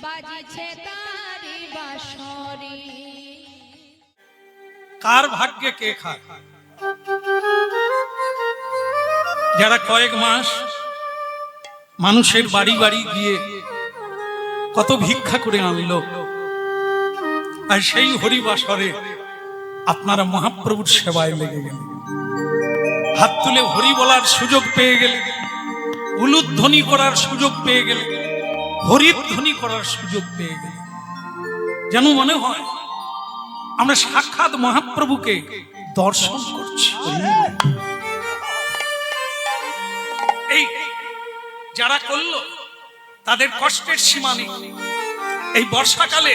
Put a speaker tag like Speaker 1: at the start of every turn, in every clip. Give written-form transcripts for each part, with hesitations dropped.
Speaker 1: বাজিছে তারি বাঁশরি।
Speaker 2: কার ভাগ্যে কে খায়? যারা কয়েক মাস মানুষের বাড়ি বাড়ি গিয়ে কত ভিক্ষা করে আনলো, আর সেই হরিবাসরে আপনারা মহাপ্রভুর সেবায় লেগে গেলেন, হাত তুলে হরি বলার সুযোগ পেয়ে গেলেন, উলুধ্বনি করার সুযোগ পেয়ে গেলেন, হরিধ্বনি করার সুযোগ পেয়ে গেলেন। যেন মনে হয় আমরা সাক্ষাৎ মহাপ্রভুকে দর্শন করছি। এই যারা করলো তাদের কষ্টের সীমা নেই। এই বর্ষাকালে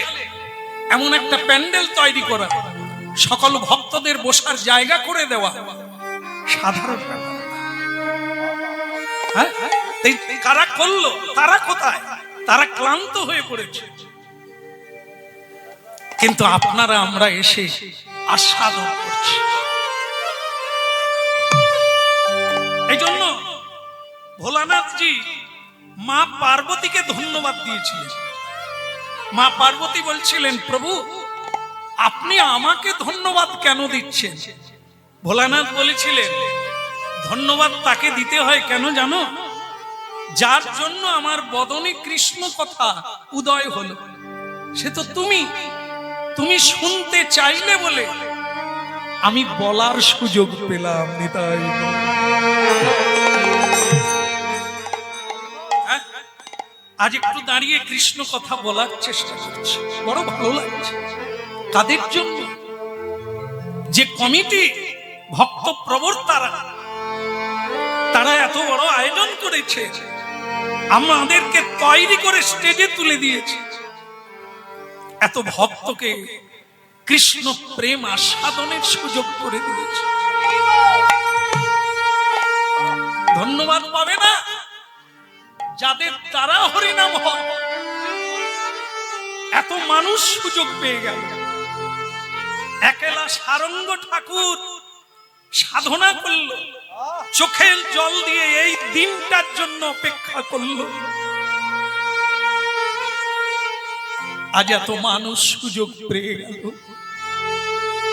Speaker 2: এমন একটা প্যান্ডেল তৈরি করা, সকল ভক্তদের বসার জায়গা করে দেওয়া সাধারণ ব্যাপার না। হ্যাঁ, কারা করলো, তারা কোথায়? তারা ক্লান্ত হয়ে পড়েছে, কিন্তু আপনারা আমরা এসে আস্বাদন করছি। এই জন্য ভোলানাথজি মা পার্বতীকে ধন্যবাদ দিয়েছিলেন। মা পার্বতী বলছিলেন, প্রভু আপনি আমাকে ধন্যবাদ কেন দিচ্ছেন? ভোলানাথ বলেছিলেন, ধন্যবাদ তাকে দিতে হয় কেন জানো? যার জন্য আমার বদনে কৃষ্ণ কথা উদয় হলো, সে তো তুমি। তুমি শুনতে চাইলে বলে আমি বলার সুযোগ পেলাম। নিতাই আজ একটু দাঁড়িয়ে কৃষ্ণ কথা বলার চেষ্টা করছি, বড় ভালো লাগছে। কাদের জন্য? যে কমিটি ভক্ত প্রবর্তারা, তারা এত বড় আয়োজন করেছে, আমাদেরকে তৈরি করে স্টেজে তুলে দিয়েছে, এত ভক্তকে কৃষ্ণ প্রেম আস্বাদনের সুযোগ করে দিয়েছে। ধন্যবাদ পাবে না যাদের দ্বারা হরিনাম হয়। এত মানুষ সুযোগ পেয়ে গেল। একলা সারঙ্গ ঠাকুর সাধনা করল, চোখের জল দিয়ে এই দিনটার জন্য অপেক্ষা করল। আজ এত মানুষ সুযোগ পেয়ে গেল।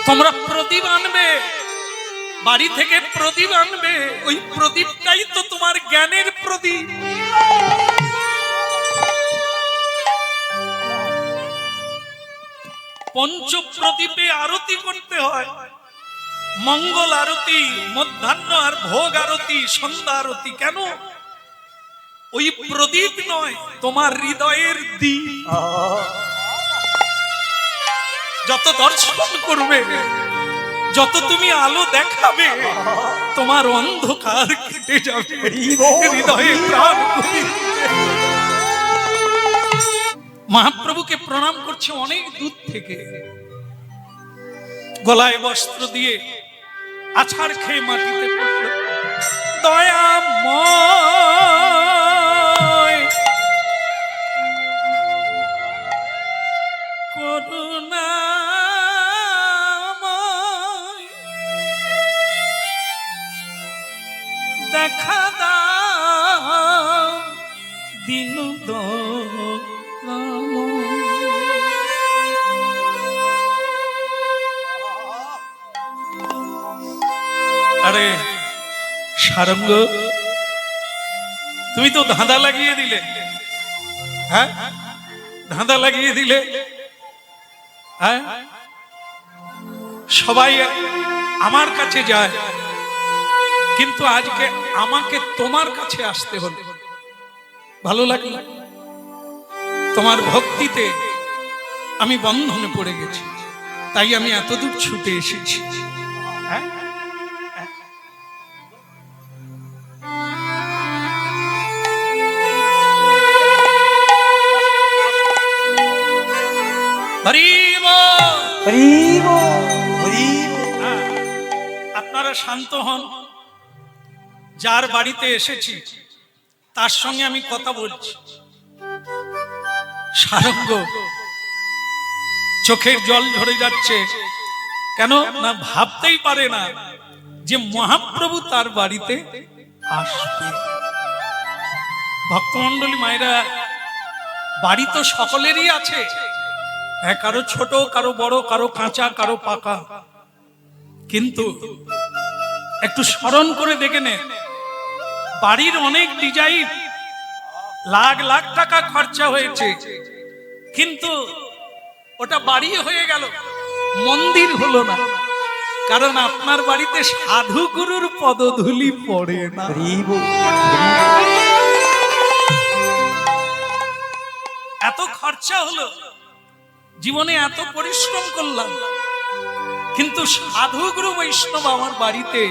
Speaker 2: তোমরা প্রদীপ আনবে, বাড়ি থেকে প্রদীপ আনবে, ওই প্রদীপটাই তো তোমার জ্ঞানের প্রদীপ। পঞ্চ প্রদীপে আরতি করতে হয়, মঙ্গল আরতি, মধ্যাহ্ন আর ভোগ আরতি, সন্ধ্যা আরতি। কেন? ওই প্রদীপ নয়, তোমার হৃদয়ের দীপ। যত দর্শন করবে, যত তুমি আলো দেখাবে, তোমার অন্ধকার কেটে যাবে, হৃদয়ে প্রাণ। মহাপ্রভুকে প্রণাম করছে অনেক দূর থেকে, গলায় বস্ত্র দিয়ে আছাড় খেয়ে মাটিতে পড়ল। দয়াময় করুণাময় দেখা দাও দিন আরে সারঙ্গ, তুমি তো ধাঁধা লাগিয়ে দিলে। হ্যাঁ, ধাঁধা লাগিয়ে দিলে। হ্যাঁ, সবাই আমার কাছে যায়, কিন্তু আজকে আমাকে তোমার কাছে আসতে হলো। ভালো লাগলো? তোমার ভক্তিতে আমি বন্ধনে পড়ে গেছি, তাই আমি এতদূর ছুটে এসেছি। হ্যাঁ, আপনারা শান্ত হন। যার বাড়িতে এসেছি তার সঙ্গে আমি কথা বলছি। সারঙ্গ চোখের জল ঝরে যাচ্ছে। কেন না ভাবতেই পারে না যে মহাপ্রভু তার বাড়িতে আসবে। ভক্তমণ্ডলী মায়েরা, বাড়ি তো সকলেরই আছে, হ্যাঁ, কারো ছোট, কারো বড়, কারো কাঁচা, কারো পাকা, কিন্তু একটু স্মরণ করে দেখে নে, বাড়ির অনেক ডিজাইন, লাখ লাখ টাকা খরচা হয়েছে, কিন্তু ওটা বাড়ি হয়ে গেল, মন্দির হলো না। কারণ আপনার বাড়িতে সাধু গুরুর পদধূলি পড়ে না। এত খরচা হলো, জীবনে এত পরিশ্রম করলাম, কিন্তু সাধু গুরু বৈষ্ণব আমার বাড়িতে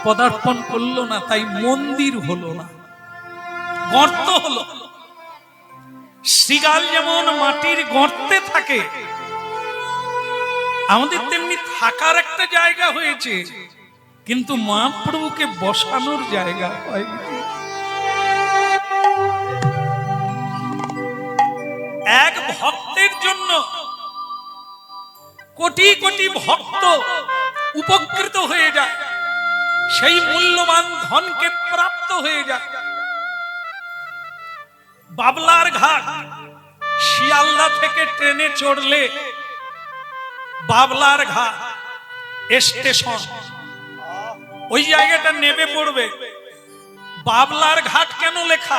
Speaker 2: পদার্পণ করলো না, তাই মন্দির হলো না, গর্ত হলো। শ্রীগাল যেমন মাটির গর্তে থাকে, আমাদের তেমনি থাকার একটা জায়গা হয়েছে, কিন্তু মহাপ্রভুকে বসানোর জায়গা হয়নি। এক ভক্তের জন্য কোটি কোটি ভক্ত উপকৃত হয়ে যায়, সেই মূল্যবান ধনকে প্রাপ্ত হয়ে যায়। বাবলার ঘাট, শিয়ালদা থেকে ট্রেনে চড়লে বাবলার ঘাট স্টেশন, ওই জায়গাটা নেমে পড়বে। বাবলার ঘাট কেন লেখা?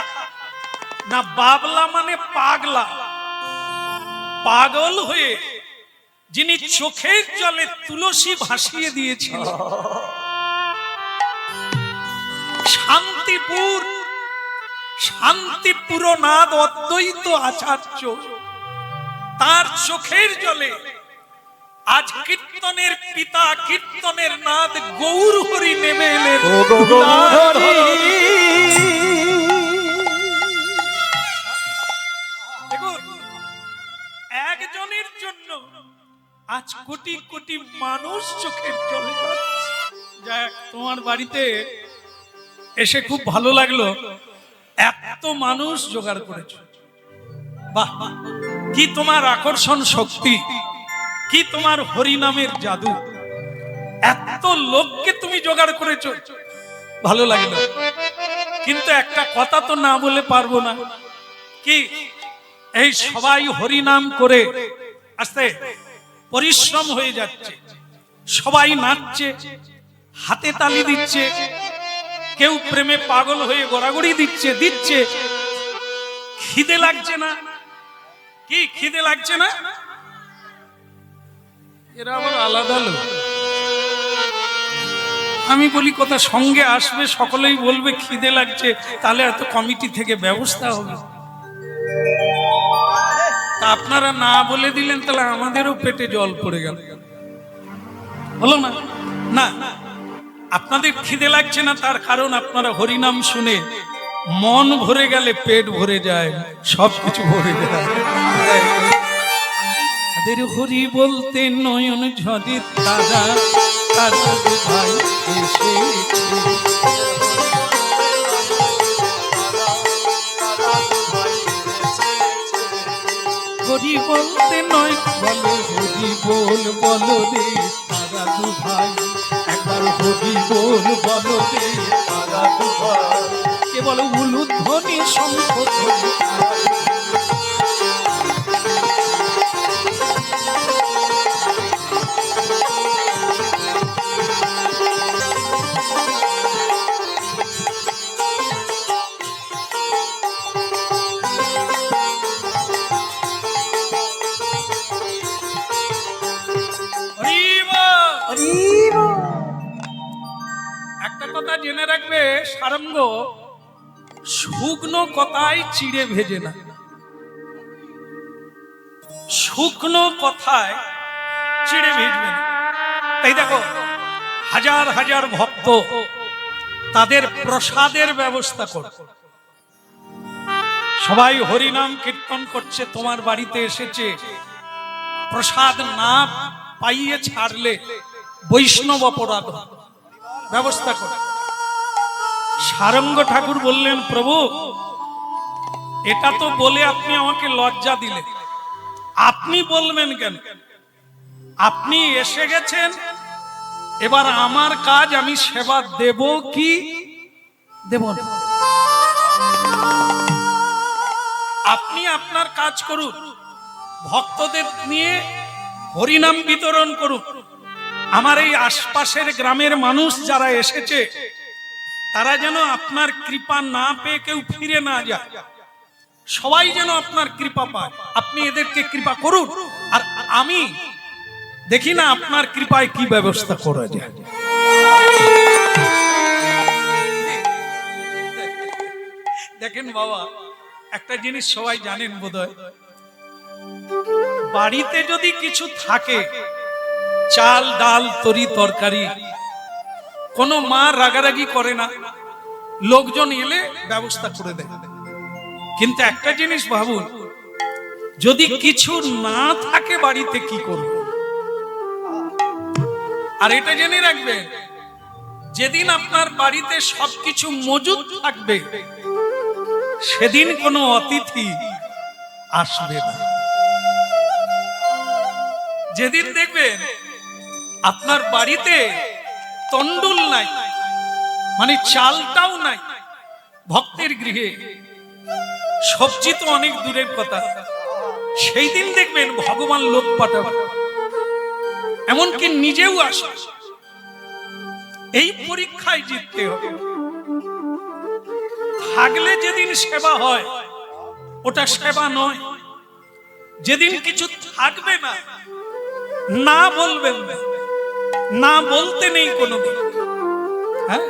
Speaker 2: না, বাবলা মানে পাগলা, পাগল হয়ে যিনি চোখের জলে তুলসী ভাসিয়ে দিয়েছিল। শান্তিপুর, শান্তিপুরনাথ অদ্বৈত আচার্য, তার চোখের জলে আজ কীর্তনের পিতা, কীর্তনের নাথ গৌর হরি নেমে এলেন। দেখুন, একজনের জন্য আজ কোটি কোটি মানুষ চোখের জলে যাচ্ছে। যাক, তোমার বাড়িতে এসে খুব ভালো লাগলো, এত মানুষ জোগাড় করেছ, বাহ, কি তোমার আকর্ষণ শক্তি, কি তোমার হরিনামের জাদু, এত লোককে তুমি জোগাড় করেছো, ভালো লাগলো। কিন্তু একটা কথা তো না বলে পারবো না, কি এই সবাই হরিনাম করে আস্তে পরিশ্রম হয়ে যাচ্ছে, সবাই নাচছে, হাতে তালি দিচ্ছে, কেউ প্রেমে পাগল হয়ে গড়াগড়ি দিচ্ছে, খিদে লাগছে না? কি খিদে লাগছে না? এরা আবার আলাদা লোক। আমি বলি কথা সঙ্গে আসবে, সকলেই বলবে খিদে লাগছে, তাহলে এত কমিটি থেকে ব্যবস্থা হবে। তা আপনারা না বলে দিলেন, তাহলে আমাদেরও পেটে জল পড়ে গেল, হলো না? না, আপনাদের খিদে লাগছে না, তার কারণ আপনারা হরিনাম শুনে মন ভরে গেলে পেট ভরে যায়, সবকিছু ভরে যায়। তাদের হরি বলতে নয়ন ঝরে তারা, তারা ভাই এসেছে। হরি বলতে নয় বলো, হরি বল বলো রে তারা দু ভাই, একবার হরি বল বলো রে তারা দু ভাই, কে বলো উলুধ্বনি শঙ্খ ধ্বনি। একটা কথা জেনে রাখবে সারঙ্গ, শুকনো কথায় চিড়ে ভেজে না, শুকনো কথায় চিড়ে ভেজবে না। তাই দেখো, হাজার হাজার ভক্ত তাদের প্রসাদের ব্যবস্থা করে, সবাই হরিনাম কীর্তন করছে, তোমার বাড়িতে এসেছে, প্রসাদ না পাইয়ে ছাড়লে বৈষ্ণব অপরাধ, ব্যবস্থা করে। সারঙ্গ ঠাকুর বললেন, প্রভু এটা তো বলে আপনি আমাকে লজ্জা দিলেন, আপনি বলবেন কেন? আপনি এসে গেছেন, এবার আমার কাজ, আমি সেবা দেব কি দেব না? আপনি আপনার কাজ করুন, ভক্তদের নিয়ে হরিনাম বিতরণ করুন। আমার এই আশপাশের গ্রামের মানুষ যারা এসেছে তারা যেন আপনার কৃপা না পেয়ে কেউ ফিরে না যায়, সবাই যেন আপনার কৃপা পায়। আপনি এদেরকে কৃপা করুন, আর আমি দেখি না আপনার কৃপায় কি ব্যবস্থা করা যায়। দেখেন বাবা, একটা জিনিস সবাই জানেন বোধহয়, বাড়িতে যদি কিছু থাকে, চাল ডাল তরি তরকারি, কোনো মা রাগারাগি করে না, লোকজন এলে ব্যবস্থা করে দেয়। কিন্তু একটা জিনিস ভাবুন, যদি কিছু না থাকে বাড়িতে কি করবে? আর এটা জেনে রাখবেন, যেদিন আপনার বাড়িতে সবকিছু মজুদ থাকবে সেদিন কোনো অতিথি আসবে না। যেদিন দেখবেন আপনার বাড়িতে তন্ডুল নাই, মানে চালটাও নাই, ভক্তের গৃহে সবজি তো অনেক দূরের কথা, সেই দিন দেখবেন ভগবান লোক পাঠাবে, এমনকি নিজেও আসে। এই পরীক্ষায় জিততে হবে। থাকলে যেদিন সেবা হয় ওটা সেবা নয়, যেদিন কিছু থাকবে না, না বলবেন না, না বলতে নেই কোনোদিন। হ্যাঁ,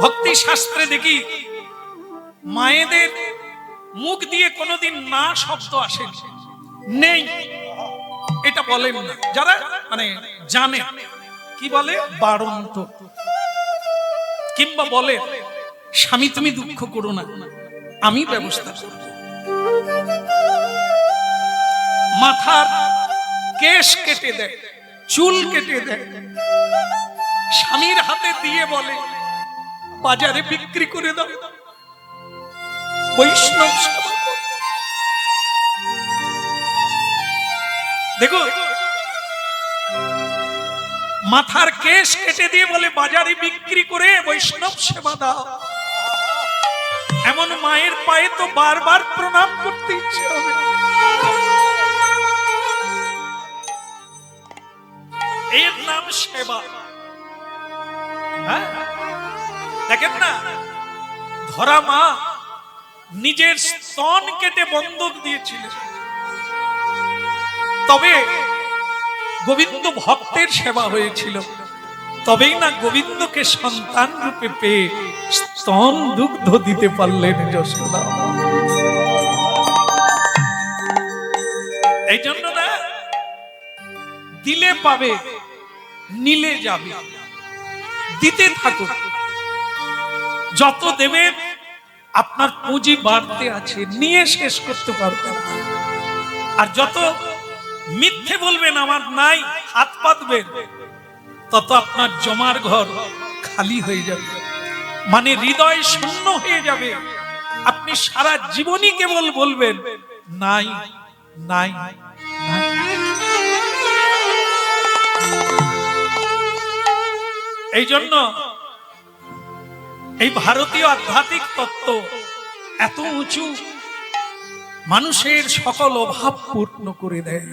Speaker 2: ভক্তি শাস্ত্রে দেখি মায়েদের মুখ দিয়ে কোনোদিন না শব্দ আসে নেই, এটা বলেন না। যারা মানে জানে কি বলে বারন্ত, কিংবা বলে স্বামী তুমি দুঃখ করো না, আমি ব্যবস্থা করব। মাথার কেশ কেটে দেয়, চুল কেটে দেয়, স্বামীর হাতে দিয়ে বলে বাজারে বিক্রি করে দাও, বৈষ্ণব সেবা। দেখো, মাথার কেশ কেটে দিয়ে বলে বাজারে বিক্রি করে বৈষ্ণব সেবা দাও। এমন মায়ের পায়ে তো বারবার প্রণাম করতে ইচ্ছে হবে। এর নাম সেবা। হ্যাঁ, দেখেন না, ধরা মা নিজের স্তন কেটে বন্ধক দিয়েছিলেন, তবে গোবিন্দ ভক্তের সেবা হয়েছিল, তবেই না গোবিন্দকে সন্তান রূপে পেয়ে স্তন দুগ্ধ দিতে পারলেন যশোদা। এই জন্য না, দিলে পাবে, নিলে যাবে, দিতে থাকুন। যত দেবেন আপনার পুঁজি বাড়তে আছে, নিয়ে শেষ করতে পারবেন না। আর যত মিথ্যে বলবেন আমার নাই, হাত পাতবেন, তত আপনার জমার ঘর খালি হয়ে যাবে, মানে হৃদয় শূন্য হয়ে যাবে। আপনি সারা জীবনই কেবল বলবেন নাই নাই নাই। এই জন্য এই ভারতীয় আধ্যাত্মিক তত্ত্ব এত উঁচু, মানুষের সকল অভাব পূর্ণ করে দেয়।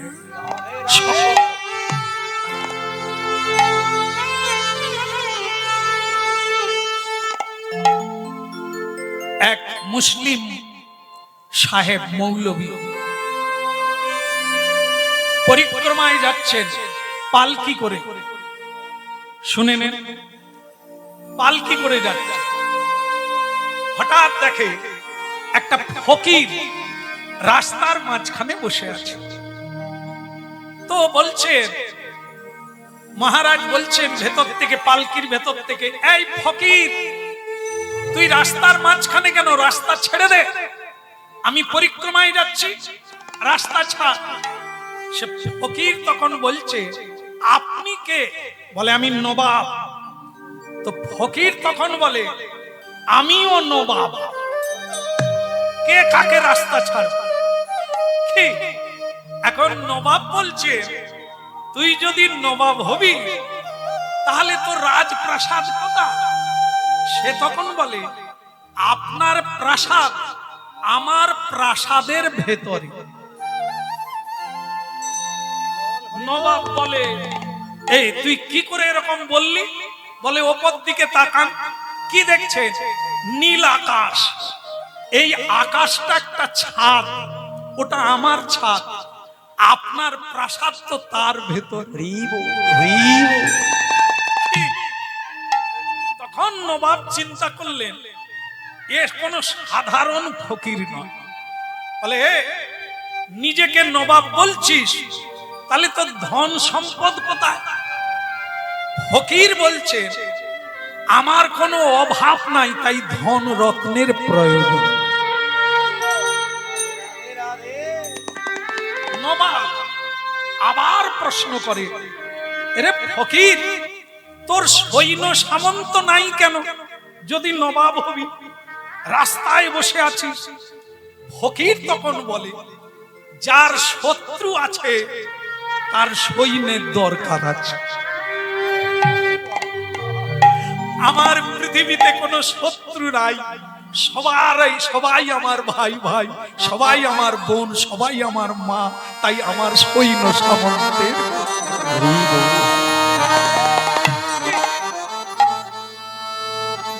Speaker 2: এক মুসলিম সাহেব মৌলভী পরিক্রমায় যাচ্ছেন পালকি করে, শুনে নেন, পালকি করে যাচ্ছে। হঠাৎ দেখে একটা ফকির রাস্তার মাঝখানে বসে আছে। তো বলছে, মহারাজ বলছেন ভেতর থেকে, পালকির ভেতর থেকে, এই ফকির তুই রাস্তার মাঝখানে কেন? রাস্তা ছেড়ে দে, আমি পরিক্রমায় যাচ্ছি, রাস্তা ছাড়। সে ফকির তখন বলছে আপনি কে? বলে আমি নবাব। তো ফকির তখন বলে আমিও নবাব, কে কাকে রাস্তা ছাড়? এখন নবাব বলছে তুই যদি নবাব হবি তাহলে তো রাজপ্রাসাদ কথা। সে তখন বলে আপনার প্রাসাদ আমার প্রাসাদের ভেতরে। নবাব বলে, এই তুই কি করে এরকম বললি? বলে ওপর দিকে তাকান, কি দেখছেন? নীল আকাশ। এই আকাশটা একটা ছাদ, ওটা আমার ছাদ, আপনার প্রাসাদ তো তার ভেতর। তখন নবাব চিন্তা করলেন, এ কোন সাধারণ ফকির নয়। বলে, নিজেকে নবাব বলছিস, তাহলে তো ধন সম্পদ কোথায়? ফকির বলছে, আমার কোনো অভাব নাই, তাই ধন রত্নের প্রয়োজন। নবাব আবার প্রশ্ন করে, এরে ফকির, তোর সৈন্য সামন্ত নাই কেন? যদি নবাব হবি, রাস্তায় বসে আছিস। ফকির তখন বলে, যার শত্রু আছে তার সৈন্যের দরকার আছে। আমার পৃথিবীতে কোনো শত্রু নাই, সবাই আমার ভাই ভাই, সবাই আমার বোন, সবাই আমার মা, তাই আমার সৈন্য সামন্তের।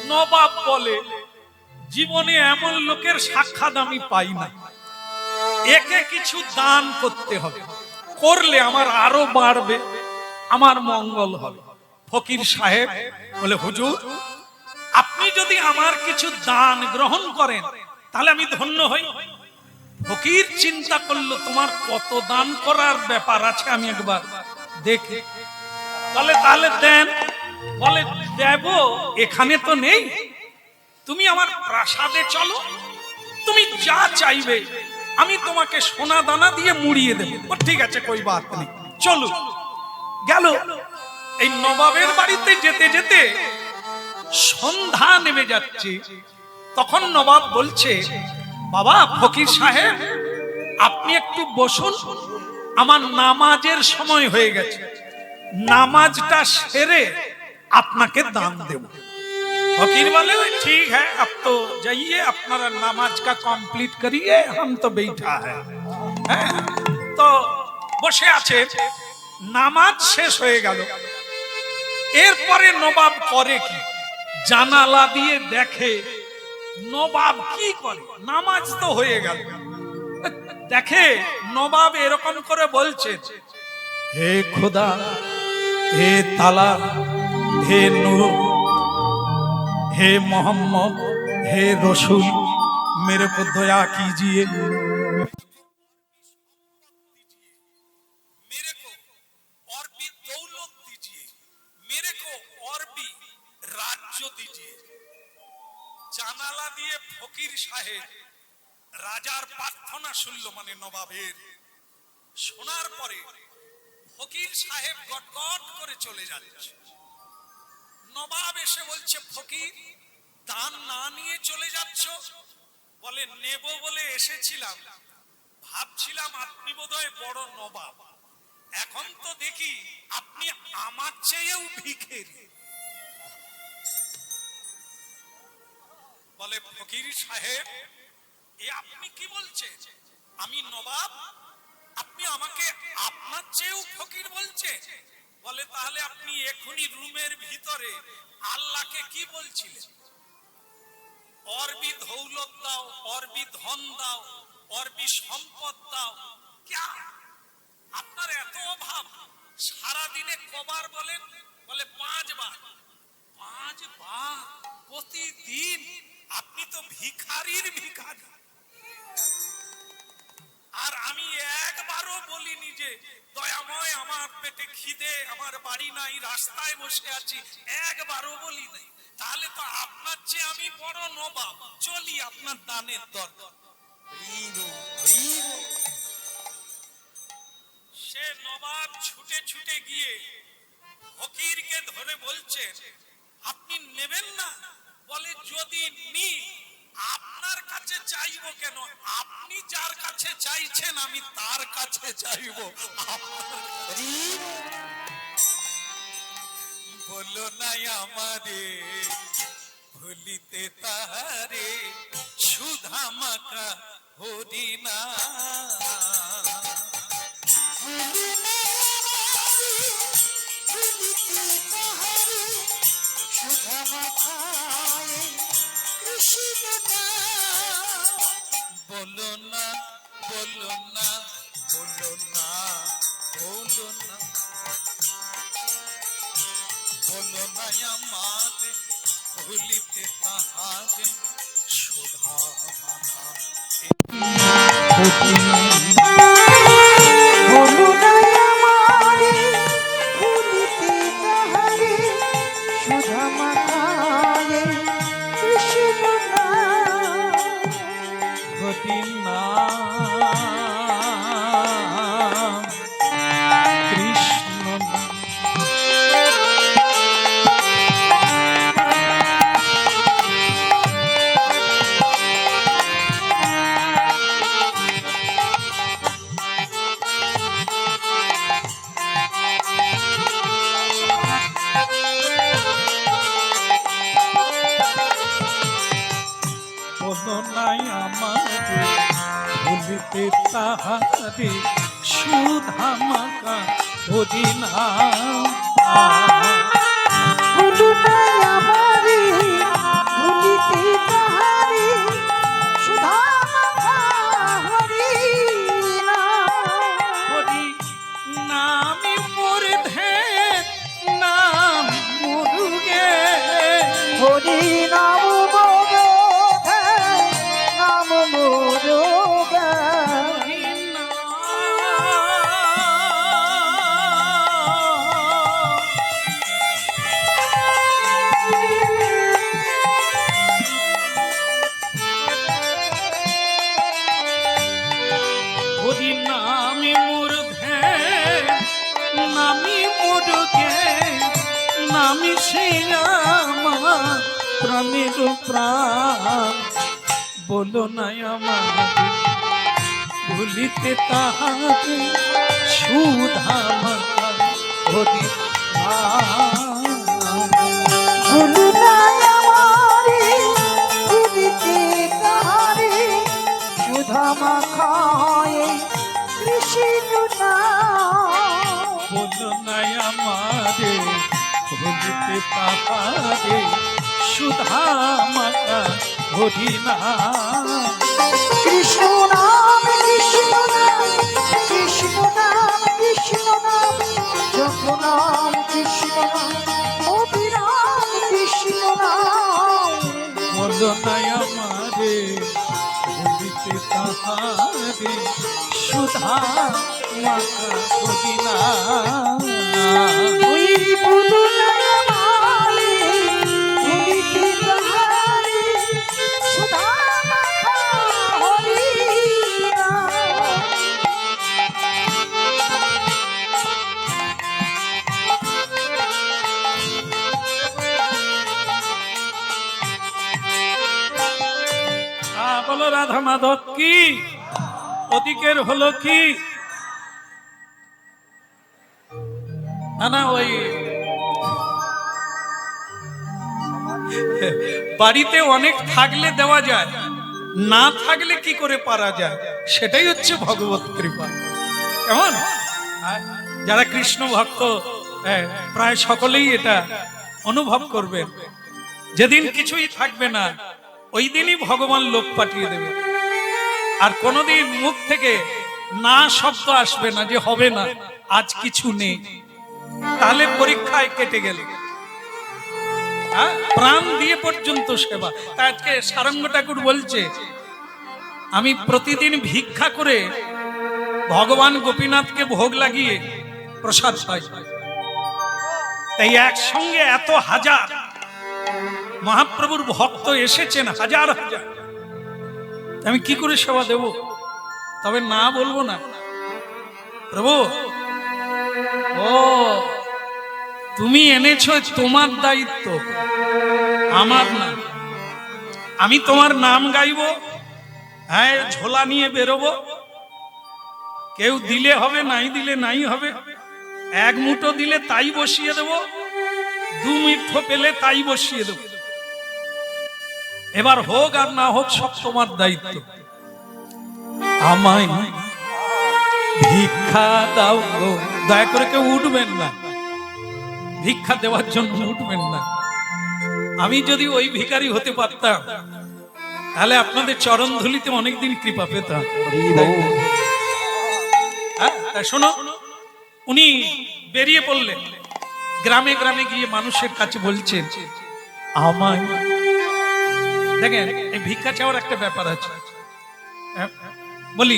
Speaker 2: নবাব বলে, জীবনে এমন লোকের সাক্ষাৎ আমি পাই না, একে কিছু দান করতে হবে, করলে আমার আরো বাড়বে, আমার মঙ্গল হবে। ফকির সাহেব বলে, হুজুর, আপনি যদি আমার কিছু দান গ্রহণ করেন তাহলে আমি ধন্য হই। ফকির চিন্তা করলো, তোমার কত দান করার ব্যাপার আছে আমি একবার দেখি। তাহলে দেন। বলে, দেব, এখানে তো নেই, তুমি আমার প্রাসাদে চলো, তুমি যা চাইবে আমি তোমাকে সোনা দানা দিয়ে মুড়িয়ে দেব। ঠিক আছে, কই বাত নেই, চলো। গেল। এই নবাবের বাড়িতে যেতে যেতে সন্ধ্যা নেমে যাচ্ছে। তখন নবাব বলছে, বাবা ফকির সাহেব, আপনি একটু বসুন, আমার নামাজের সময় হয়ে গেছে, নামাজটা সেরে আপনাকে দান দেব। फकीर बोले, ठीक है, अब तो जाइए, अपना नमाज का कंप्लीट करिए, हम तो बैठा है। तो বসে আছে, নামাজ শেষ হয়ে গেল। এরপরে নবাব করে কি? জানালা দিয়ে দেখে নবাব কি করে। নামাজ তো হয়ে গেল, দেখে নবাব এরকম করে বলছে, হে খোদা, হে তালা, হে নূর, हे मोहम्मद, हे रसूल, मेरे को दया कीजिए, मेरे को और भी दौलत दीजिए, मेरे को और भी राज्य दीजिए। জানালা দিয়ে ফকির সাহেব রাজার প্রার্থনা শুনল, মানে নবাবের। শোনার পরে ফকির সাহেব গটগট করে চলে যাচ্ছে। নবাব এসে বলছে, ফকির, দান না নিয়ে চলে যাচ্ছ? বলে, নেব বলে এসেছিলাম, ভাবছিলাম আপনি বোধহয় বড় নবাব, এখন তো দেখি আপনি আমার চেয়েও ভিখারি। বলে, ফকির সাহেব, এ আপনি কি বলছেন? আমি নবাব, আপনি আমাকে আপনার চেয়েও ফকির বলছেন? বলে, তাহলে আপনি এখনই রুমের ভিতরে আল্লাহকে কি বলছিলেন? और भी दौलत दाओ, और भी धन दाओ, और भी সম্পদ দাও। क्या আপনার এত অভাব? সারা দিনে কবার বলেন? বলে, 5 বার। 5 বার প্রতিদিন? আপনি তো ভিখারির ভিখারি। আর আমি একবারও বলিনি যে দয়াময়, আমার পেটে খিদে, আমার বাড়ি নাই, রাস্তায় বসে আছি, একবারও বলি নাই। তাহলে তো আপনার চেয়ে আমি বড় নবাব, চলি আপনার দানের দরকার। সে নবাব ছুটে ছুটে গিয়ে ফকিরকে ধরে বলছে, আপনি নেবেন না? বলে, যদি নি, আপনার কাছে চাইবো কেন? আপনি যার কাছে চাইছেন আমি তার কাছে চাইবো। বলো নাই আমারে ভুলিতে তাহারে, সুধা ধামাকা হরিনা বলো না বলো না বলো না বলো না বলো না আমাদের ভুলিতে তাহারে সুধা ভুলিতে তাহারে সুধামাকা হরিনা হরি নামি মোর ধ্যান নাম মুরুগে
Speaker 3: হরি নাম নাম মুরুগে
Speaker 2: হরি নামি মোর ধ্যান নামি মুরুগে নামি শ্রীরামা প্রাণের প্রাণ বলো না আমার ভুলিতে তাহাকে সুধামাকা হরি বলো না আমারে ভুলিতে তাহারে সুধামাকা হরি না
Speaker 3: কৃষ্ণ নাম কৃষ্ণ নাম কৃষ্ণ নাম কৃষ্ণ নাম জপ নাম কৃষ্ণ নাম অবিরাম কৃষ্ণ নাম
Speaker 2: বলো না আমারে ভুলিতে তাহারে সুধামাকা হরি না
Speaker 3: ওই বলো না আমারে ভুলিতে তাহারে সুধামাকা হরি নাম
Speaker 2: বলো রাধা মাধব কি ওদিকের হলো কি না না ওই বাড়িতে অনেক থাকলে দেওয়া যায়, না থাকলে কি করে পারা যায়, সেটাই হচ্ছে ভগবত কৃপা। কেমন যারা কৃষ্ণ ভক্ত প্রায় সকলেই এটা অনুভব করবেন, যেদিন কিছুই থাকবে না ওই দিনই ভগবান লোক পাঠিয়ে দেবে, আর কোনোদিন মুখ থেকে না শব্দ আসবে না যে হবে না, আজ কিছু নেই, তাহলে পরীক্ষায় কেটে গেল। প্রাণ দিয়ে পর্যন্ত সেবা। তা আজকে সারঙ্গ ঠাকুর বলছে আমি প্রতিদিন ভিক্ষা করে ভগবান গোপীনাথকে ভোগ লাগিয়ে প্রসাদ পাই, তাই একসঙ্গে এত হাজার মহাপ্রভুর ভক্ত এসেছেন, হাজার হাজার, আমি কি করে সেবা দেব? তবে না বলবো না, প্রভু ও তুমি এনেছো, তোমার দায়িত্ব, আমার না। আমি তোমার নাম গাইবো, হ্যাঁ ঝোলা নিয়ে বেরোবো, কেউ দিলে হবে, নাই দিলে নাই হবে, এক মুঠো দিলে তাই বসিয়ে দেবো, দু মুঠো পেলে তাই বসিয়ে দেবো। এবার হোক আর না হোক সব তোমার দায়িত্ব। আমায় ভিক্ষা দাও গো। দয়া করে কেউ উঠবেন না, ভিক্ষা দেওয়ার জন্য উঠবেন না। আমি যদি ওই ভিখারি হতে পারতাম তাহলে আপনাদের চরণ ধুলিতে অনেকদিন কৃপা পেতাম। শোনো, উনি বেরিয়ে পড়লেন, গ্রামে গ্রামে গিয়ে মানুষের কাছে বলছেন আমায়। দেখেন এই ভিক্ষা চাওয়ার একটা ব্যাপার আছে। বলি,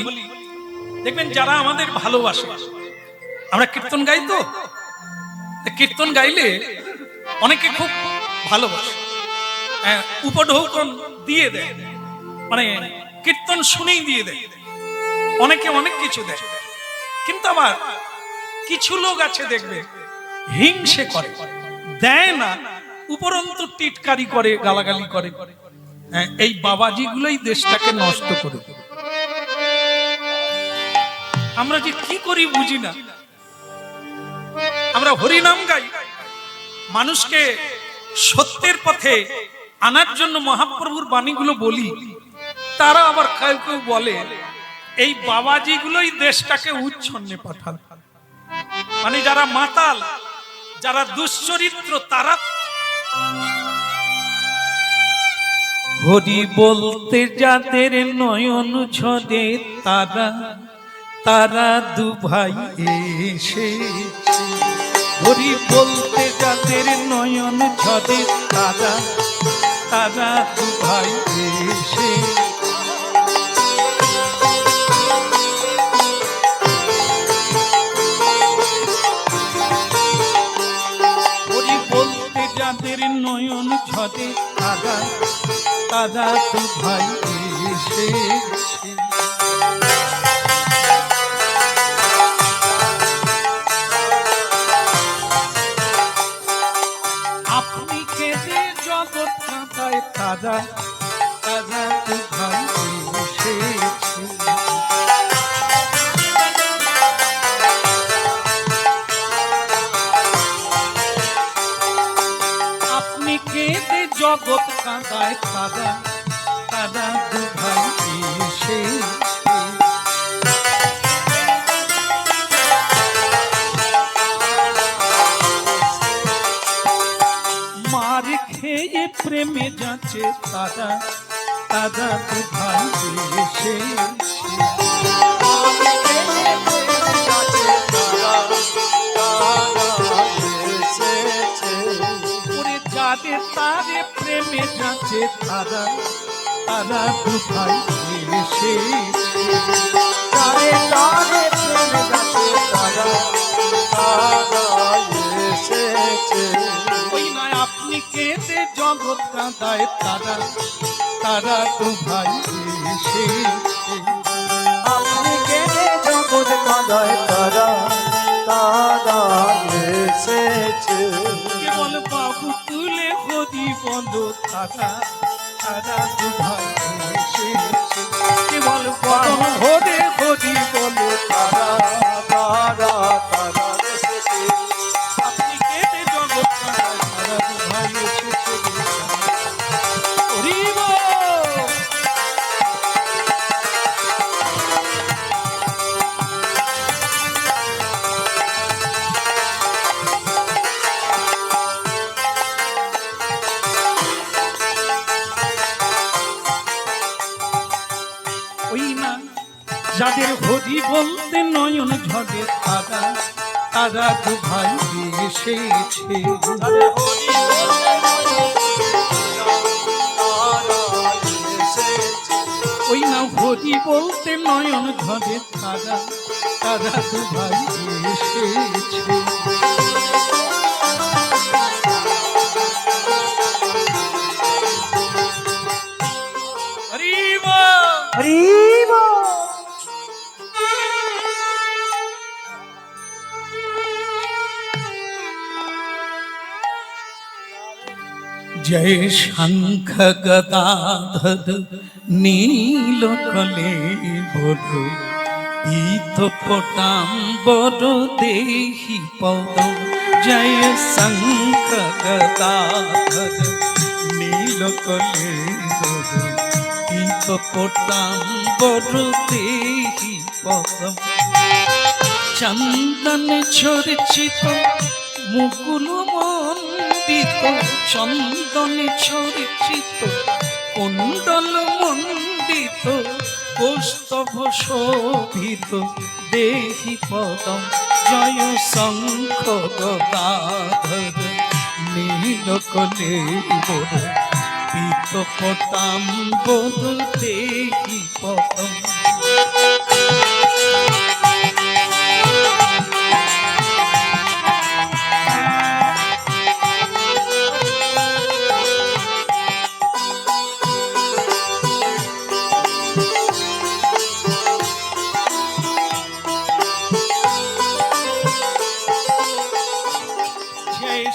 Speaker 2: দেখবেন যারা আমাদের ভালোবাসে, আমরা কীর্তন গাই, তো কীর্তন গাইলে অনেকে খুব ভালোবাসে, উপঢৌকন দিয়ে দেয়, মানে কীর্তন শুনেই দিয়ে দেয়, অনেকে অনেক কিছু দেয়। কিন্তু আবার কিছু লোক আছে দেখবে হিংসে করে, দেয় না, উপরন্তু টিটকারি করে, গালাগালি করে। এই বাবাজি গুলোই দেশটাকে নষ্ট করে। আমরা যে কি করি বুঝি না। আমরা হরিনাম গাই, মানুষকে সত্যের পথে আনার জন্য মহাপ্রভুর বাণীগুলো বলি, তারা আবার কেউ কেউ বলে এই বাবাজি গুলোই দেশটাকে উচ্ছন্নে পাঠাল। মানে যারা মাতাল, যারা দুশ্চরিত্র, তারা হরি বলতে যাদের নয়ন ঝরে, তারা তারা দু ভাই এসে। হরি বলতে যাদের নয়ন ঝরে, তারা তারা দু ভাই এসে। হরি বলতে যাদের নয়ন ঝরে, তারা তারা দু ভাই এসে। আপনি কেঁদে জগৎ কাঁদায়, তারা তারা দু ভাই এসেছে। আপনি কেঁদে জগৎ কাঁদায়, তারা তারা দু ভাই এসেছে। মার খেয়ে প্রেমে যাচ্ছে, তারা তারা দু ভাই এসেছে। যাদের তারে প্রেমে যাচ্ছে, তারা তারা দু ভাই এসেছে।
Speaker 3: তারে প্রেমে যাচ্ছে, তারা এসেছে।
Speaker 2: ওই নয় আপনি কেঁদে জগৎ কাঁদায়, তারা তারা দু ভাই এসেছে।
Speaker 3: আপনি কেঁদে জগৎ কাঁদায়, তারা এসেছে।
Speaker 2: কেবল বাবু তুলে হরি বলো, তারা তারা দু ভাই এসেছে। কেবল বদন ভরে হরি বলো, তারা
Speaker 3: এসেছে।
Speaker 2: আপনি কেঁদে জগৎ কাঁদায়, তারা দু ভাই এসেছে। হরি বল। ওই না যাদের হরি বলতে নয়ন ঝরে, তারা তারা দু ভাই এসেছে। ওই না হরি বলতে নয়ন ঝরে, তারা তারা দু ভাই এসেছে। হরি বল।
Speaker 3: হরি বল।
Speaker 2: जय शंख गदाधर नील कलेवर पीत पटाम्बर देहि पद। जय शंख गदाधर নীল কলে ইত পটাম বড় দেহি পদম চন্দন চর্চিত মুকুল মন্ডিত চন্দন চর্চিত কুণ্ডল মন্ডিত কৌস্তভ শোভিত দেহি পদম জয় শঙ্খ গদাধর নীল কলে বড় পিত পটাম বড় দেহি পদম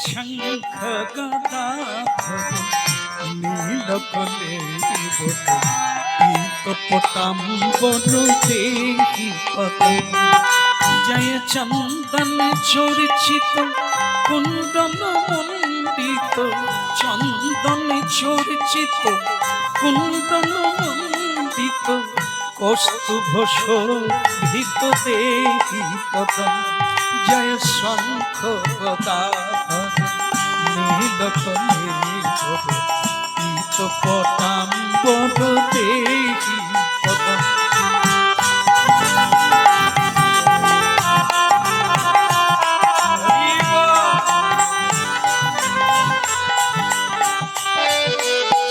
Speaker 2: শঙ্খ গদাধর নীল কলে পিত পটাম বড় দেহি পদম জয় চন্দন চর্চিত কুণ্ডল মন্ডিত চন্দন চর্চিত কুণ্ডল মন্ডিত কৌস্তুভ শোভিত দেহি পদম জয় শঙ্খ গদাধর নীল কলে পিত পটাম বড় দেহি পদম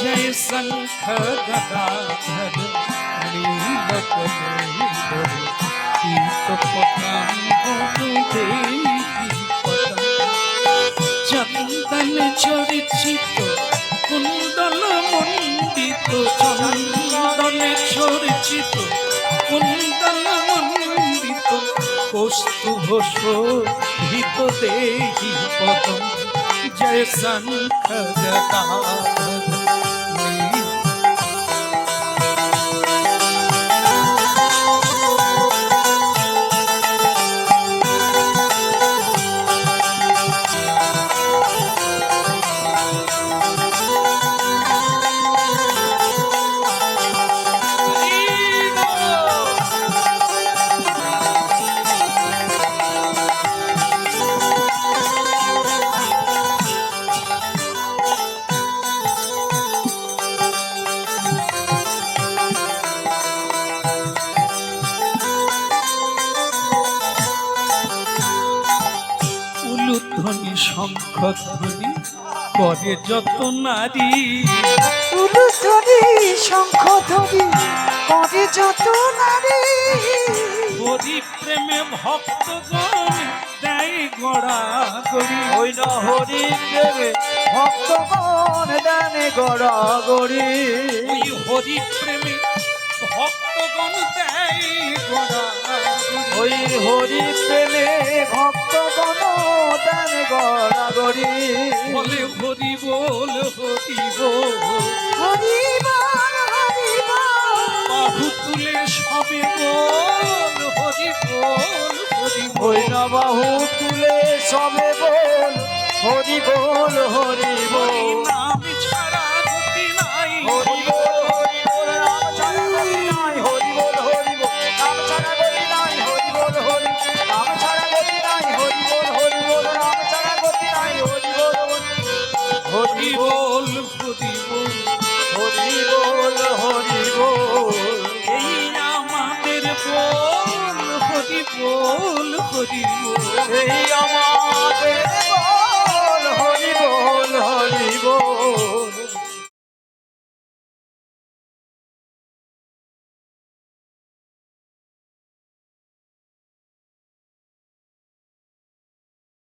Speaker 2: जय शंख गदाधर नील कले पीत पटाम देहि पदम चंदन चर्चित कुंडल मंडित चंदन चर्चित कुंडल मंडित कौस्तुभ शोभित देहि पदम जय शंख गदाधर ধ্বনি শঙ্খ ধ্বনি করে যত নারী
Speaker 3: উলুধ্বনি শঙ্খ ধ্বনি করে যত নারী
Speaker 2: হরি প্রেমে ভক্তগণ দেয় গড়া গড়ি
Speaker 3: ওই না হরি প্রেমে ভক্তগণ দানে গড়া গড়ি
Speaker 2: ওই হরি প্রেমে ভক্তগণ দেয় গড়া
Speaker 3: ওই হরি প্রেমে ভক্তগণ দানে গড়া গড়ি
Speaker 2: বলে হরি বল হরি বল
Speaker 3: হরি বল হরি বল
Speaker 2: বাহু তুলে সবে বল হরি বল হরি
Speaker 3: ওই
Speaker 2: বল
Speaker 3: না বাহু তুলে সবে বল হরি বল হরি বল
Speaker 2: নাম ছাড়া গতি নাই
Speaker 3: হরি বল হরি বল নাম ছাড়া গতি নাই হরি বল হরি বল নাম ছাড়া গতি নাই হরি বল হরি নাম ছাড়া গতি নাই হরি বল হরি বল নাম ছাড়া গতি নাই হরি বল
Speaker 2: হরি বল হরি বল
Speaker 3: হরি বল হরি বল
Speaker 2: এই আমাদের বল হরি বল হরি বল
Speaker 3: এই আমাদের বল হরি বল হরি